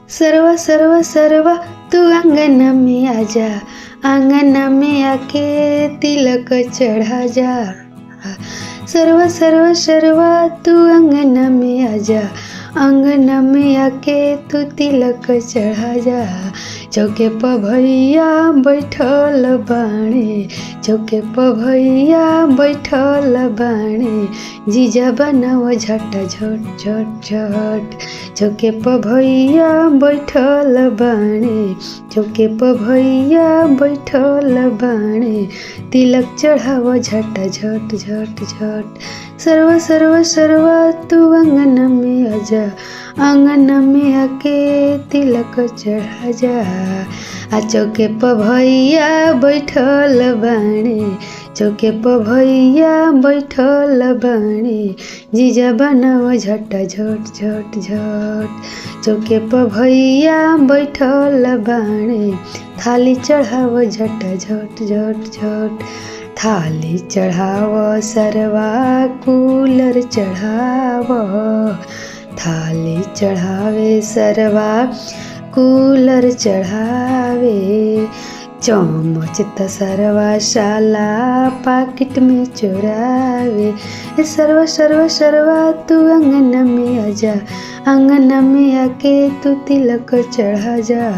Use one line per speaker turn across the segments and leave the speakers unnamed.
सरवा सरवा सरवा तू आंगन में आजा, आंगन में आके तिलक चढ़ा जा। सरवा सरवा सरवा तू आंगन में आजा, आंगन में आके तू तिलक चढ़ा जा। चौके पर भैया बैठल बाणे, चौके पर भैया बैठल बाणे, जीजा बनाव झट झट झट झट। चौके पर भैया बैठल बाणे, चौके पर भैया बैठल बाणे, तिलक चढ़ाव झट झट झट झट। सरवा सरवा सरवा तू आंगन में आजा, आंगन में आके तिलक चढ़ा जा। आ चौके पर भैया बैठल बाणे, चौके पर भैया बैठल बाणे, जीजा बनाव झट झट झट झट। चौके पर भैया बैठल बाणे, थाली चढ़ाव झट झट झट झट। थाली चढ़ाव सरवा कूलर चढ़ाव, थाली चढ़ावे सरवा कूलर चढ़ावे। चम्मच त सरवा शाला पाकिट में चुरावे। सरवा सरवा सरवा तू आंगन में आजा, आंगन में आके तू तिलक चढ़ा जा।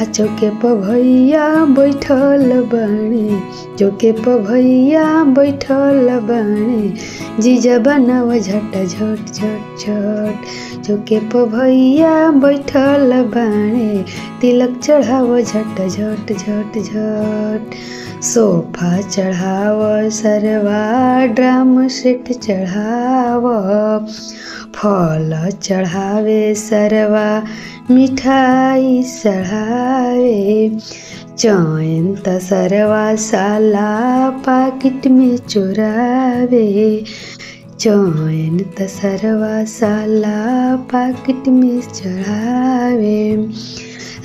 आ चौके पर भैया बैठल बाणे, चौके पर भैया बैठल बाणे, जीजा बनाव झट झट झट झट। चौके पर भैया बैठल बाणे, तिलक चढ़ाव झट झट झट झट। सोफा चढ़ाव सरवा ड्राम सेट चढ़ाव, फल चढ़ावे सरवा मिठाई चढ़ावे। चैन त सरवा साला पाकिट में चुरावे, चैन त सरवा साला पाकिट में चढ़ावे।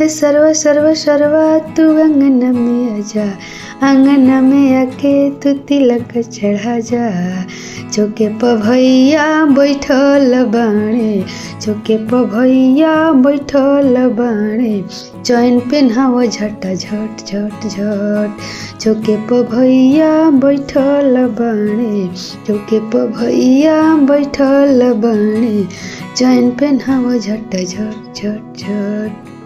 सरवा सरवा सरवा तू आंगन में आजा, आंगन में आके तू तिलक चढ़ा जा। चौके पर भैया बैठल बाणे, चौके पर भैया बैठल बाणे, चैन पेन्हाव झट झट झट झट। चौके पर भैया बैठल बाणे, चौके पर भैया बैठल बाणे, चैन पेन्हाव झट झट झट झट।